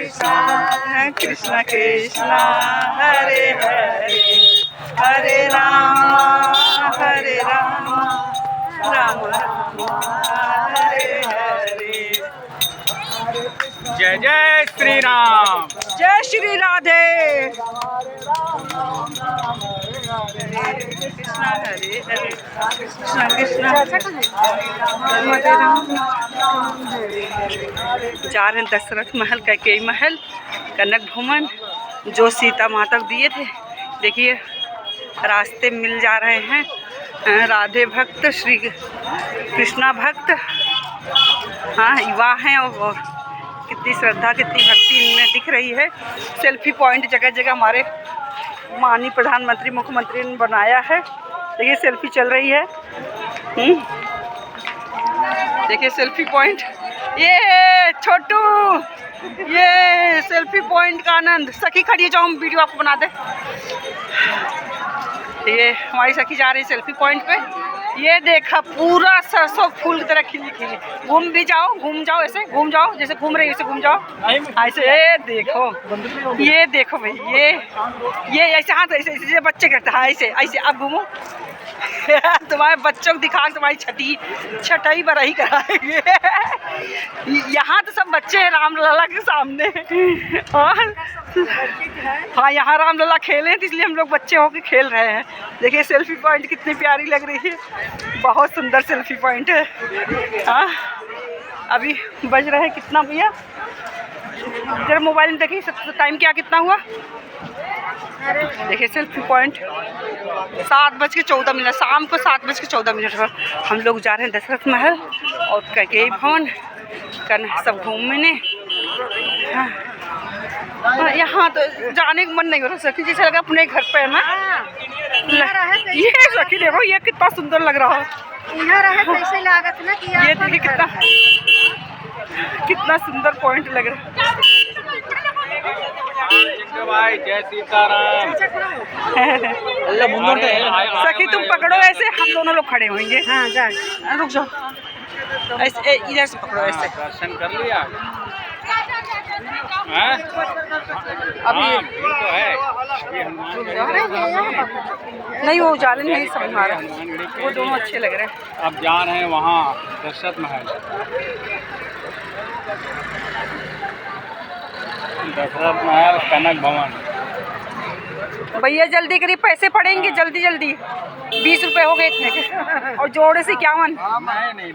कृष्ण कृष्ण कृष्ण हरे हरे हरे राम राम राम हरे हरे। जय जय श्री राम। जय श्री राधे। कृष्ण हरे हरे कृष्ण कृष्ण हरे राम। जा रहे हैं दशरथ महल, कैकेयी महल, कनक भवन जो सीता माता को दिए थे। देखिए रास्ते मिल जा रहे हैं। राधे भक्त, श्री कृष्णा भक्त, हाँ युवा हैं और कितनी श्रद्धा कितनी भक्ति इनमें दिख रही है। सेल्फी पॉइंट जगह जगह हमारे माननीय प्रधानमंत्री मुख्यमंत्री ने बनाया है। देखिए सेल्फी चल रही है। देखिए सेल्फी पॉइंट, ये छोटू, ये सेल्फी पॉइंट का आनंद। सखी खड़ी है, जाओ हम वीडियो आपको बना दे। ये हमारी सखी जा रही है सेल्फी पॉइंट पे। ये देखा पूरा सरसों फूल की तरह खिली खिली। घूम भी जाओ, घूम जाओ, ऐसे घूम जाओ, जैसे घूम रही है ऐसे घूम जाओ। ऐसे ये देखो भाई, ये ऐसे हाथ ऐसे ऐसे बच्चे करते हैं, ऐसे ऐसे अब घूमो। तुम्हारे बच्चों को दिखा तुम्हारी छटाई बराही कराएंगे। यहाँ तो सब बच्चे हैं रामलला के सामने। और हाँ यहाँ रामलला खेले तो इसलिए हम लोग बच्चे होके खेल रहे हैं। देखिए सेल्फी पॉइंट कितनी प्यारी लग रही है, बहुत सुंदर सेल्फी पॉइंट है। हाँ अभी बज रहे हैं कितना भैया, जरा मोबाइल में देखिए टाइम क्या कितना हुआ। देखिए सेल्फी पॉइंट 7:14, शाम को 7:14 पर हम लोग जा रहे हैं दशरथ महल और कैकेयी भवन सब घूमने। हाँ यहाँ तो जाने का मन नहीं हो रहा सखी, जैसे लगा अपने घर पे है ना। ये सखी देखो ये कितना सुंदर लग रहा है। कैसे लागत ना कि ये देखिए कितना सुंदर पॉइंट लग रहा है। भाई जय सीताराम। सखी तुम पकड़ो ऐसे, हम दोनों लोग खड़े होंगे। हाँ जा रुक जाओ, ऐसे इधर से पकड़ो ऐसे। दर्शन कर लिया। अभी तो है नहीं वो उजाले नहीं समझा रहा, वो दोनों अच्छे लग रहे हैं। अब जा रहे हैं वहाँ दशरथ महल। दशरथ महल कनक भवन। भैया जल्दी करिए, पैसे पड़ेंगे जल्दी जल्दी। 20 रुपए हो गए इतने के और जोड़े से 51। नहीं